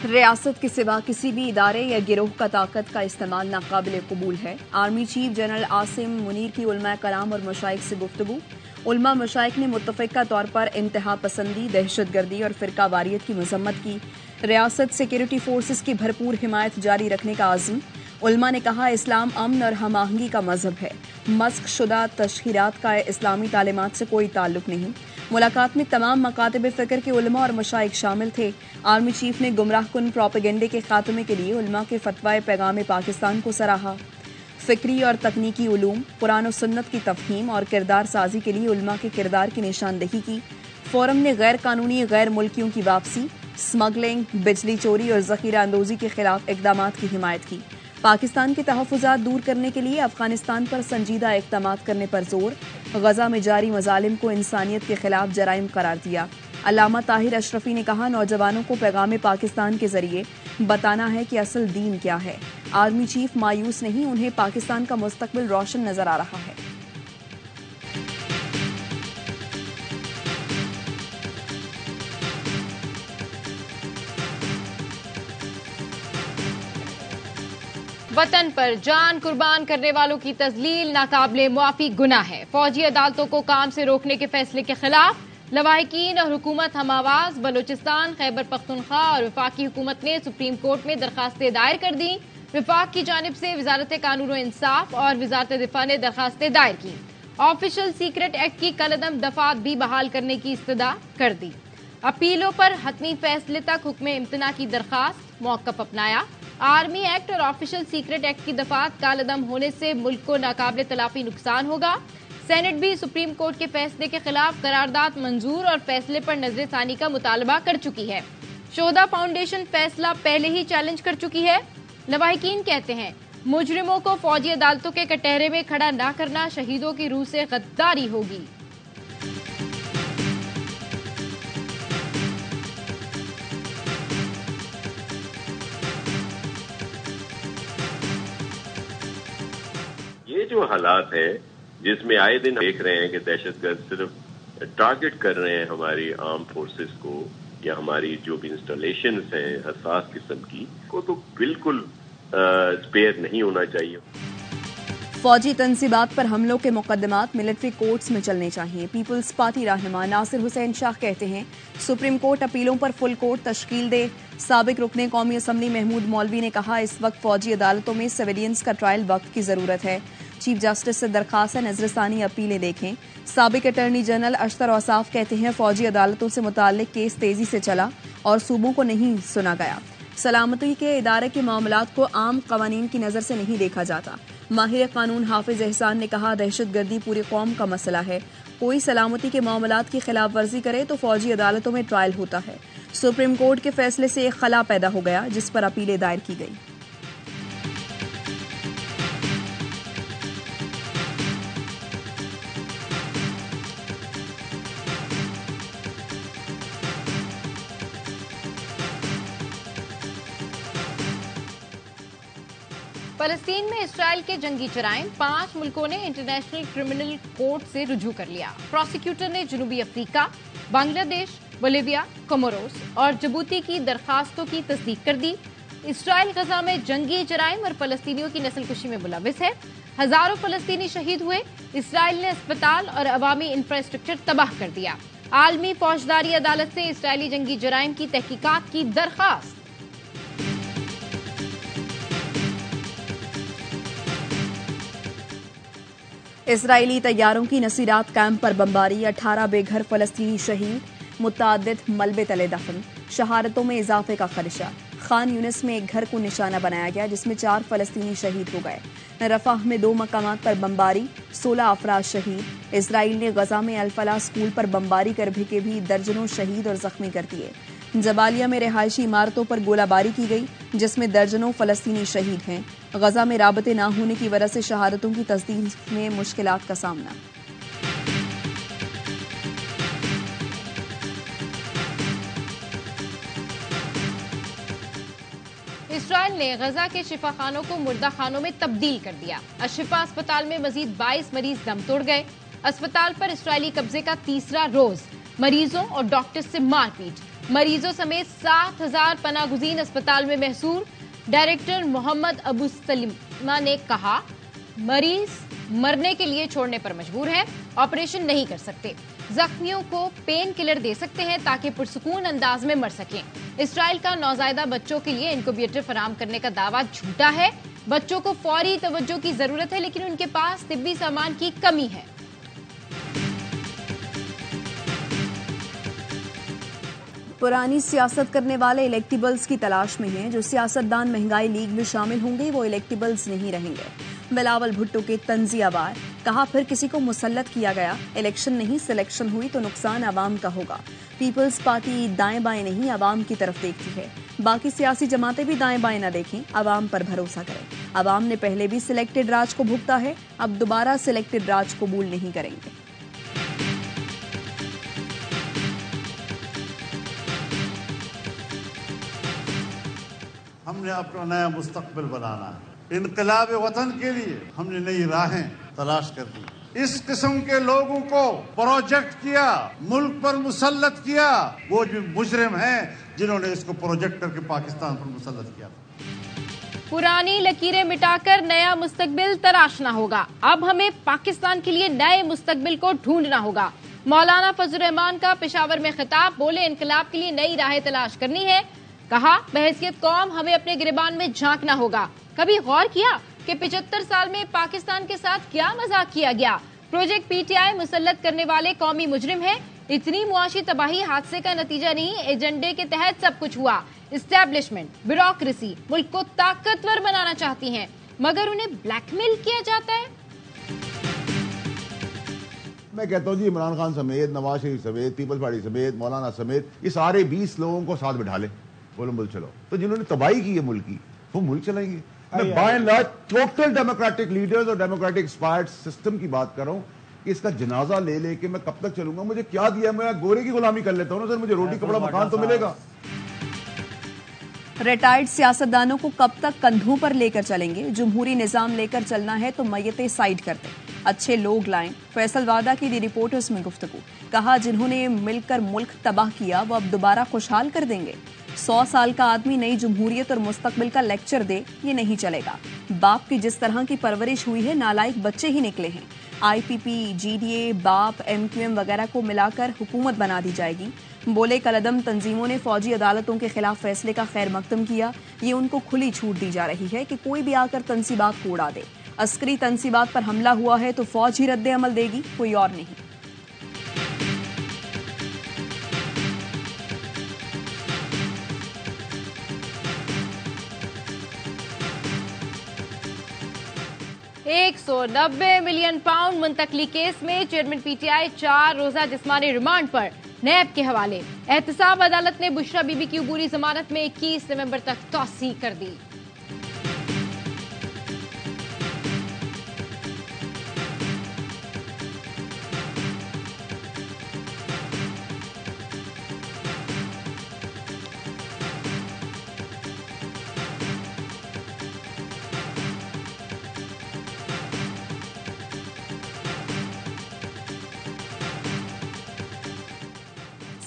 रियासत के सिवा किसी भी इदारे या गिरोह का ताकत का इस्तेमाल नाकाबिल कबूल है। Army chief general Asim Munir की उलमा कराम और मशाइख से गुफ्तगू। उलमा मशाइख ने मुत्तफ़िका तौर पर इंतहा पसंदी, दहशतगर्दी और फ़िरका वारियत की मजम्मत की। रियासत सिक्योरिटी फोर्सेस की भरपूर हिमायत जारी रखने का आज़म। उलमा ने कहा, इस्लाम अमन और हम आहंगी का मजहब है। मस्क शुदा तशहीरात का इस्लामी तालीमात से कोई ताल्लुक नहीं। मुलाकात में तमाम मकातब फ़िक्र के उलमा और मशाइख शामिल थे। आर्मी चीफ ने गुमराह कुन प्रोपेगेंडे के खात्मे के लिए उलमा के फतवा पैगाम पाकिस्तान को सराहा। फ़िक्री और तकनीकी उलूम, कुरान और सुन्नत की तफ़हीम और किरदार साजी के लिए उलमा के किरदार की निशानदही की। फोरम ने गैर कानूनी गैर मुल्कियों की वापसी, स्मगलिंग, बिजली चोरी और ज़ख़ीरा अंदोज़ी के खिलाफ इक़दामात की हिमायत की। पाकिस्तान के तहफ़्फ़ुज़ात दूर करने के लिए अफ़ग़ानिस्तान पर संजीदा इक़दामात करने पर जोर। गज़ा में जारी मज़ालिम को इंसानियत के खिलाफ जराइम करार दिया। अल्लामा ताहिर अशरफी ने कहा, नौजवानों को पैगाम पाकिस्तान के जरिए बताना है कि असल दीन क्या है। आर्मी चीफ मायूस नहीं, उन्हें पाकिस्तान का मुस्तकबिल रोशन नजर आ रहा है। वतन पर जान कुर्बान करने वालों की तजलील नाकाबिले मुआफी गुनाह है। फौजी अदालतों को काम से रोकने के फैसले के खिलाफ लवाहिकीन और हुकूमत हम आवाज। बलोचिस्तान, खैबर पख्तूनख्वा और वफाकी हुकूमत ने सुप्रीम कोर्ट में दरखास्तें दायर कर दी। विफाक की जानिब से वजारत कानून और इंसाफ और वजारत दिफा ने दरखास्तें दायर की। ऑफिशियल सीक्रेट एक्ट की कलअदम दफात भी बहाल करने की इस्तदा कर दी। अपीलों पर हतमी फैसले तक हुक्म इम्तना की दरखास्त मौक़िफ़ अपनाया। आर्मी एक्ट और ऑफिशियल सीक्रेट एक्ट की दफात कालअदम होने से मुल्क को नाकाबिले तलाफी नुकसान होगा। सेनेट भी सुप्रीम कोर्ट के फैसले के खिलाफ करारदाद मंजूर और फैसले पर नजरसानी का मुतालबा कर चुकी है। शोहदा फाउंडेशन फैसला पहले ही चैलेंज कर चुकी है। लवाहिकीन कहते हैं, मुजरिमों को फौजी अदालतों के कटहरे में खड़ा न करना शहीदों की रूह से गद्दारी होगी। ये जो हालात है जिसमें आए दिन देख रहे हैं कि दहशतगर्द सिर्फ टारगेट कर रहे हैं हमारी आर्म फोर्सेस को या हमारी जो भी इंस्टॉलेशंस हैं हसास किस्म की को, तो बिल्कुल स्पेयर नहीं होना चाहिए। फौजी तंसीबात पर हमलों के मुकदमात मिलिट्री कोर्ट्स में चलने चाहिए। पीपल्स पार्टी रहनुमा नासिर हुसैन शाह कहते हैं, सुप्रीम कोर्ट अपीलों पर फुल कोर्ट तश्कील दे। साबिक रुकने कौमी असम्बली महमूद मौलवी ने कहा, इस वक्त फौजी अदालतों में सिविलियंस का ट्रायल वक्त की जरूरत है। चीफ जस्टिस से दरखास्त है, नजरसानी अपीलें देखें। साबिक अटर्नी जनरल अशतर औसाफ कहते हैं, फौजी अदालतों से मुताल्लिक केस तेजी से चला और सूबों को नहीं सुना गया। सलामती के इदारे के मामलात को आम कवानीन की नजर से नहीं देखा जाता। माहिर कानून हाफिज एहसान ने कहा, दहशतगर्दी पूरी कौम का मसला है। कोई सलामती के मामलात की खिलाफ वर्जी करे तो फौजी अदालतों में ट्रायल होता है। सुप्रीम कोर्ट के फैसले से एक खला पैदा हो गया जिस पर अपीलें दायर की गई। फलस्तीन में इसराइल के जंगी जराइम 5 मुल्कों ने इंटरनेशनल क्रिमिनल कोर्ट से रुजू कर लिया। प्रोसिक्यूटर ने जनूबी अफ्रीका, बांग्लादेश, बोलिविया, कोमोरोस और जिबूती की दरखास्तों की तस्दीक कर दी। इसराइल गजा में जंगी जराइम और फलस्तीनियों की नस्लकुशी में मुलविस है। हजारों फलस्तीनी शहीद हुए। इसराइल ने अस्पताल और अवामी इंफ्रास्ट्रक्चर तबाह कर दिया। आलमी फौजदारी अदालत से इसराइली जंगी जराइम की तहकीकात की दरखास्त। इसराइली तैयारों की नसीरात कैंप पर बमबारी, 18 बेघर फलस्तीनी शहीद, मुतादिद मलबे तले दफन। शहादतों में इजाफे का खदशा। खान यूनिस में एक घर को निशाना बनाया गया जिसमें 4 फलस्तीनी शहीद हो गए। रफाह में 2 मकामात पर बमबारी, 16 अफराद शहीद। इसराइल ने गजा में अल-फलाह स्कूल पर बमबारी कर भी दर्जनों शहीद और जख्मी कर दिए। जबालिया में रिहायशी इमारतों पर गोलाबारी की गई जिसमें दर्जनों फलस्तीनी शहीद हैं। गजा में राबते न होने की वजह से शहादतों की तस्दीक में मुश्किलात का सामना। इसराइल ने गजा के शिफा खानों को मुर्दा खानों में तब्दील कर दिया। अशिफा अस्पताल में मजीद 22 मरीज दम तोड़ गए। अस्पताल पर इसराइली कब्जे का तीसरा रोज। मरीजों और डॉक्टर्स से मारपीट। मरीजों समेत 7,000 पनागुजीन अस्पताल में महसूर। डायरेक्टर मोहम्मद अबू सलीमा ने कहा, मरीज मरने के लिए छोड़ने पर मजबूर है, ऑपरेशन नहीं कर सकते। जख्मियों को पेन किलर दे सकते हैं ताकि पुरसुकून अंदाज में मर सकें। इसराइल का नौजायदा बच्चों के लिए इनक्यूबेटर फराहम करने का दावा झूठा है। बच्चों को फौरी तवज्जो की जरूरत है, लेकिन उनके पास तिब्बी सामान की कमी है। पुरानी सियासत करने वाले इलेक्टेबल्स की तलाश में हैं। जो सियासतदान महंगाई लीग में शामिल होंगे वो इलेक्टेबल्स नहीं रहेंगे। बिलावल भुट्टो के तंजियावार कहा, फिर किसी को मुसल्लत किया गया, इलेक्शन नहीं सिलेक्शन हुई तो नुकसान आवाम का होगा। पीपल्स पार्टी दाएं बाएं नहीं आवाम की तरफ देखती है। बाकी सियासी जमातें भी दाएं बाएं न देखें, आवाम पर भरोसा करें। आवाम ने पहले भी सिलेक्टेड राज को भुगता है, अब दोबारा सिलेक्टेड राज कबूल नहीं करेंगे। हमने अपना नया मुस्तकबिल बनाना है। इनकलाब वतन के लिए हमने नई राहें तलाश कर दी। इस किस्म के लोगों को प्रोजेक्ट किया, मुल्क पर मुसल्लत किया, वो जो मुजरिम हैं जिन्होंने इसको प्रोजेक्ट करके पाकिस्तान पर मुसल्लत किया। पुरानी लकीरें मिटाकर नया मुस्तकबिल तराशना होगा। अब हमें पाकिस्तान के लिए नए मुस्तकबिल को ढूंढना होगा। मौलाना फजल रहमान का पेशावर में खिताब, बोले इनकलाब के लिए नई राहें तलाश करनी है। कहा, बहैसियत कौम हमें अपने गिरबान में झांकना होगा। कभी गौर किया कि 75 साल में पाकिस्तान के साथ क्या मजाक किया गया? प्रोजेक्ट पीटीआई मुसल्लत करने वाले कौमी मुजरिम है। इतनी मुआशी तबाही हादसे का नतीजा नहीं, एजेंडे के तहत सब कुछ हुआ। इस्टेब्लिशमेंट, ब्यूरोक्रेसी मुल्क को ताकतवर बनाना चाहती हैं, मगर उन्हें ब्लैकमेल किया जाता है। मैं कहता हूँ जी, इमरान खान समेत, नवाज शरीफ समेत, पीपल्स पार्टी समेत, मौलाना समेत, ये सारे 20 लोगों को साथ बिठा ले, बोलो मुल्क चलो। तो जिन्होंने तबाही की है मुल्क की, वो मुल्क चलाएंगे। मैं by and large total democratic leaders और डेमोक्रेटिक इंस्पायर्ड सिस्टम की बात कर रहा हूँ कि इसका जनाजा ले लेके मैं कब तक चलूंगा? मुझे क्या दिया? मैं गोरे की गुलामी कर लेता हूँ ना सर, मुझे रोटी कपड़ा मकान तो मिलेगा। रिटायर्ड सियासतदानों को कब तक कंधों पर लेकर चलेंगे? जमहूरी निजाम लेकर चलना है तो मय्यतें साइड कर दें, अच्छे लोग लाएं। फैसल वादा की दी रिपोर्टर्स में गुफ्तगू। कहा, जिन्होंने मिलकर मुल्क तबाह किया वो अब दोबारा खुशहाल कर देंगे। 100 साल का आदमी नई जमहूरियत और मुस्तकबिल का लेक्चर दे, ये नहीं चलेगा। बाप की जिस तरह की परवरिश हुई है, नालायक बच्चे ही निकले हैं। IPP, GDA, बाप, MQM वगैरह को मिलाकर हुकूमत बना दी जाएगी। बोले, कलदम तंजीमों ने फौजी अदालतों के खिलाफ फैसले का खैर मकदम किया। ये उनको खुली छूट दी जा रही है कि कोई भी आकर तंसीबात को उड़ा दे। अस्करी तंसीबात पर हमला हुआ है तो फौज ही रद्द अमल देगी, कोई और नहीं। £190 मिलियन मुंतकली केस में चेयरमैन PTI 4 रोजा जिस्मानी रिमांड पर नैब के हवाले। एहतसाब अदालत ने बुशरा बीबी की अबूरी जमानत में 21 नवंबर तक तौसीह कर दी।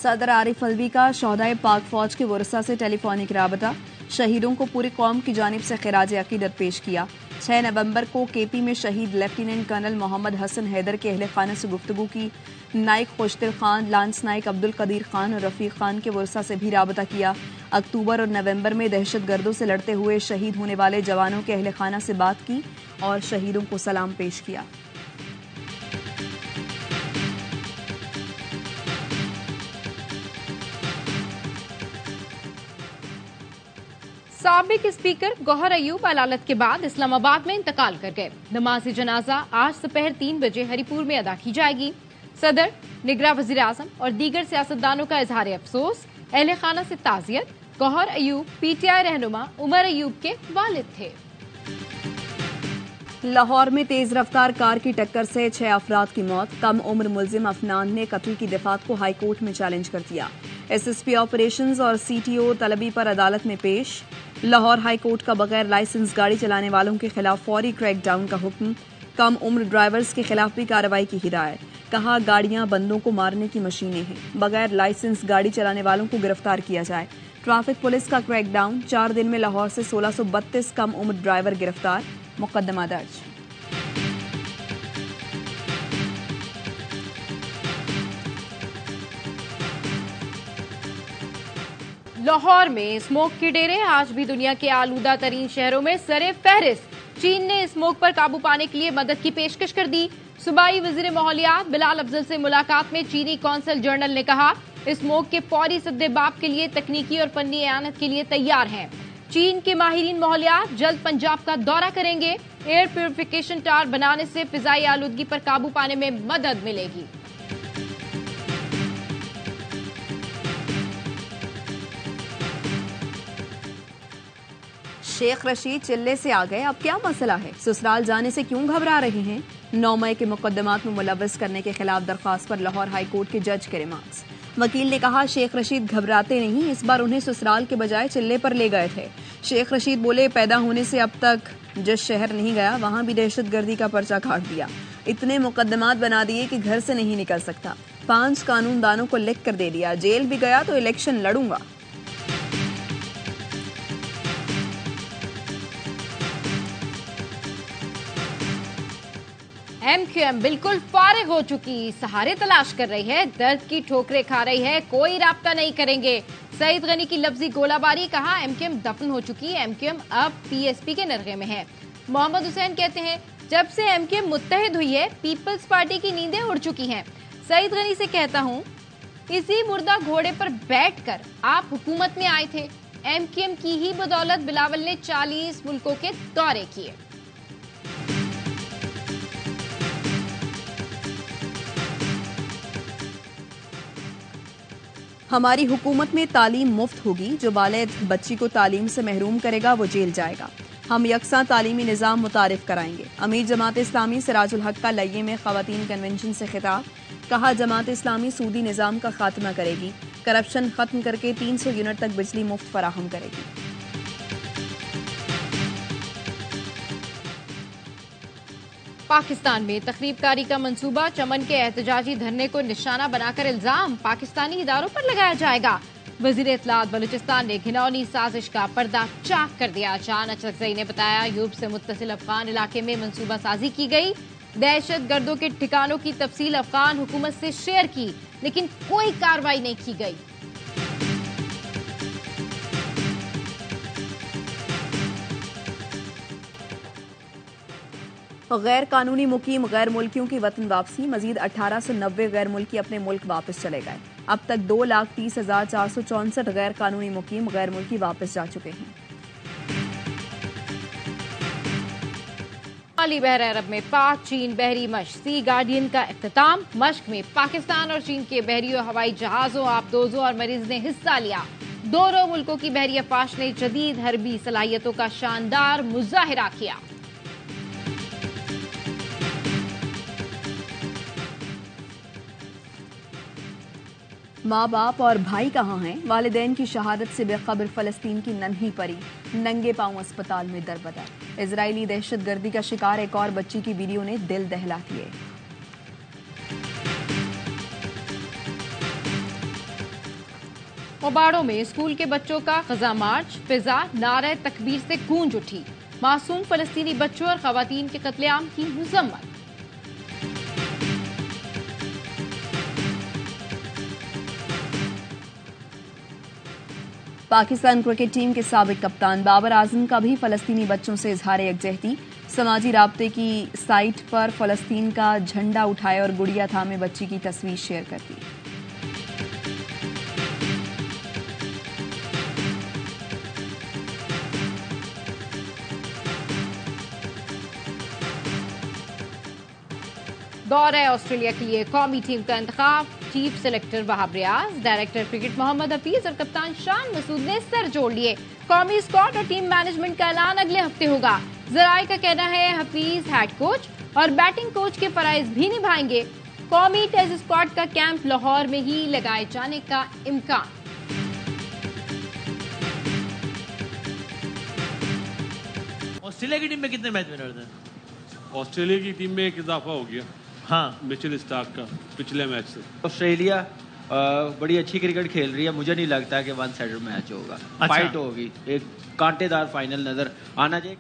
सदर आरिफ अलवी का शोहदाए पाक फौज के वरसा से टेलीफोनिक राबता। शहीदों को पूरी कौम की जानिब से खिराज अकीदत पेश किया। 6 नवंबर को KP में शहीद लेफ्टिनेंट कर्नल मोहम्मद हसन हैदर के अहले खाना से गुफ्तगू की। नाइक खुशदिल खान, लांस नाइक अब्दुल कदीर खान और रफीक खान के वरसा से भी राबता किया। अक्टूबर और नवंबर में दहशत गर्दों से लड़ते हुए शहीद होने वाले जवानों के अहले खाना से बात की और शहीदों को सलाम पेश किया। साबिक स्पीकर गौहर अयूब अदालत के बाद इस्लामाबाद में इंतकाल कर गए। नमाज जनाजा आज दोपहर 3 बजे हरिपुर में अदा की जाएगी। सदर, निगरान वजीर आजम और दीगर सियासतदानों का इजहार अफसोस। अहले खाना से ताजियत। गौहर अयूब PTI रहनुमा उमर अयूब के वालिद थे। लाहौर में तेज रफ्तार कार की टक्कर से 6 अफराद की मौत। कम उम्र मुलजिम अफनान ने कत्ल की दफात को हाईकोर्ट में चैलेंज कर दिया। SSP ऑपरेशंस और CTO तलबी पर अदालत में पेश। लाहौर हाई कोर्ट का बगैर लाइसेंस गाड़ी चलाने वालों के खिलाफ फौरी क्रैकडाउन का हुक्म। कम उम्र ड्राइवर्स के खिलाफ भी कार्रवाई की हिदायत। कहा गाड़ियां बंदों को मारने की मशीनें हैं, बगैर लाइसेंस गाड़ी चलाने वालों को गिरफ्तार किया जाए। ट्रैफिक पुलिस का क्रैकडाउन, 4 दिन में लाहौर से 1632 कम उम्र ड्राइवर गिरफ्तार, मुकदमा दर्ज। लाहौर में स्मोक के डेरे आज भी दुनिया के आलूदा तरीन शहरों में सरे फहरिस्त। चीन ने स्मोक पर काबू पाने के लिए मदद की पेशकश कर दी। सूबाई वजीर माहौलियात बिलाल अफजल से मुलाकात में चीनी कौंसल जनरल ने कहा स्मोक के फौरी सद्देबाब के लिए तकनीकी और फन्नी एआनत के लिए तैयार हैं। चीन के माहिरीन माहौलियात जल्द पंजाब का दौरा करेंगे। एयर प्यूरिफिकेशन टावर बनाने से फिजाई आलूदगी पर काबू पाने में मदद मिलेगी। शेख रशीद चिल्ले से आ गए, अब क्या मसला है? ससुराल जाने से क्यों घबरा रहे हैं? 9 मई के मुकदमात में मुलव्वस करने के खिलाफ दरख्वास्त पर लाहौर हाई कोर्ट के जज के रिमार्क्स। वकील ने कहा शेख रशीद घबराते नहीं, इस बार उन्हें ससुराल के बजाय चिल्ले पर ले गए थे। शेख रशीद बोले पैदा होने से अब तक जिस शहर नहीं गया वहां भी दहशतगर्दी का पर्चा काट दिया, इतने मुकदमात बना दिए कि घर से नहीं निकल सकता। 5 कानूनदानों को लिख कर दे दिया, जेल भी गया तो इलेक्शन लड़ूंगा। एमक्यूएम बिल्कुल फारिग हो चुकी, सहारे तलाश कर रही है, दर्द की ठोकरें खा रही है, कोई राब्ता नहीं करेंगे। सईद गनी की लफ्जी गोलाबारी, कहा एमक्यूएम दफन हो चुकी, एमक्यूएम अब पीएसपी के नरगे में है। मोहम्मद हुसैन कहते हैं जब से एमक्यूएम मुत्तहिद हुई है पीपल्स पार्टी की नींदें उड़ चुकी हैं। सईद गनी से कहता हूं इसी मुर्दा घोड़े पर बैठकर आप हुकूमत में आए थे, एमक्यूएम की ही बदौलत बिलावल ने 40 मुल्कों के दौरे किए। हमारी हुकूमत में तालीम मुफ्त होगी, जो वालिद बच्ची को तालीम से महरूम करेगा वो जेल जाएगा। हम यकसा तालीमी निज़ाम मुतारिफ कराएंगे। अमीर जमात इस्लामी सिराजुल हक का लइये में ख़वातीन कन्वेंशन से खिताब, कहा जमात इस्लामी सूदी निज़ाम का खात्मा करेगी, करप्शन खत्म करके 300 यूनिट तक बिजली मुफ्त फराहम करेगी। पाकिस्तान में तखरीबकारी का मंसूबा, चमन के एहतजाजी धरने को निशाना बनाकर इल्जाम पाकिस्तानी इदारों पर लगाया जाएगा। वजीर इत्तलात बलूचिस्तान ने घिनौनी साजिश का पर्दा चाक कर दिया। जान अचरकज़ई ने बताया यूब से मुत्तसिल अफगान इलाके में मंसूबा साजी की गई, दहशत गर्दों के ठिकानों की तफसील अफगान हुकूमत से शेयर की, लेकिन कोई कार्रवाई नहीं की गई। गैर कानूनी मुकीम गैर मुल्कियों की वतन वापसी, मजीद 1890 गैर मुल्की अपने मुल्क वापस चले गए। अब तक 2,30,464 गैर कानूनी मुकीम गैर मुल्की वापस जा चुके हैं। शुमाली बहर अरब में पाक चीन बहरी मश्क सी गार्डियन का इख्तिताम। मश्क में पाकिस्तान और चीन के बहरी और हवाई जहाजों, आबदोजों और मरीज ने हिस्सा लिया। दोनों मुल्कों की बहरी अफवाज ने जदीद हरबी सलाहियतों का शानदार मुजाहिरा किया। माँ बाप और भाई कहाँ हैं? वालिदैन की शहादत से बेखबर फलस्तीन की नन्ही परी नंगे पांव अस्पताल में दरबदर। इजरायली दहशतगर्दी का शिकार एक और बच्ची की वीडियो ने दिल दहला दिए। मोबाड़ों में स्कूल के बच्चों का ग़ज़ा मार्च, फिजा नारे तकबीर से गूंज उठी। मासूम फलस्तीनी बच्चों और खवातीन के कत्लेआम की मज़म्मत। पाकिस्तान क्रिकेट टीम के साबिक कप्तान बाबर आजम का भी फलस्तीनी बच्चों से इजहार यकजहती। समाजी राब्ते की साइट पर फलस्तीन का झंडा उठाए और गुड़िया थामे बच्ची की तस्वीर शेयर कर दी। दौरे ऑस्ट्रेलिया के लिए कौमी टीम का इंतखाब, chief selector Wahab Riaz, director cricket Mohammad Hafeez और कप्तान शान मसूद ने सर जोड़ लिए। कौमी स्क्वाड और टीम मैनेजमेंट का ऐलान अगले हफ्ते होगा। जराए का कहना है हफीज हेड कोच और बैटिंग कोच के फराइज भी निभाएंगे। कौमी टेस्ट स्क्वाड का कैंप लाहौर में ही लगाए जाने का इम्कान। ऑस्ट्रेलिया की टीम में कितने मैच विनर थे? ऑस्ट्रेलिया की टीम में एक इजाफा हो गया, हाँ, मिचेल स्टार्क का पिछले मैच से। ऑस्ट्रेलिया बड़ी अच्छी क्रिकेट खेल रही है, मुझे नहीं लगता कि वन साइडेड मैच होगा। अच्छा। फाइट होगी, एक कांटेदार फाइनल नजर आना चाहिए।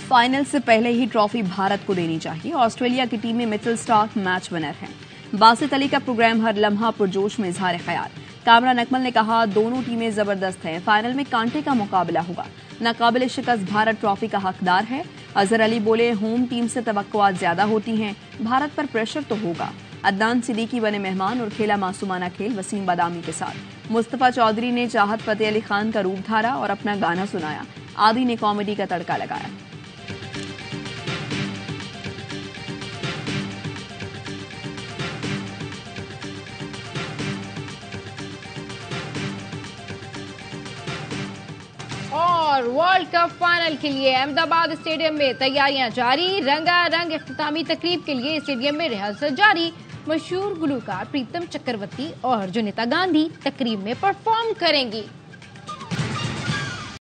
फाइनल से पहले ही ट्रॉफी भारत को देनी चाहिए। ऑस्ट्रेलिया की टीम में मिचेल स्टार्क मैच विनर हैं। बासित अली का प्रोग्राम हर लम्हा पुरजोश में इजहार ख्याल। कामरान अकमल ने कहा, दोनों टीमें जबरदस्त हैं, फाइनल में कांटे का मुकाबला होगा। नाकाबिले शिकस्त भारत ट्रॉफी का हकदार है। अजहर अली बोले, होम टीम से तवक्कुआत ज्यादा होती हैं, भारत पर प्रेशर तो होगा। अदनान सिद्दीकी बने मेहमान और खेला मासूमाना खेल वसीम बादामी के साथ। मुस्तफा चौधरी ने चाहत फतेह अली खान का रूप धारा और अपना गाना सुनाया। आदि ने कॉमेडी का तड़का लगाया। और वर्ल्ड कप फाइनल के लिए अहमदाबाद स्टेडियम में तैयारियां जारी। रंगारंग इख्तितामी तकरीब के लिए स्टेडियम में रिहर्सल जारी। मशहूर गुलूकार प्रीतम चक्रवर्ती और जुनिता गांधी तकरीब में परफॉर्म करेंगी।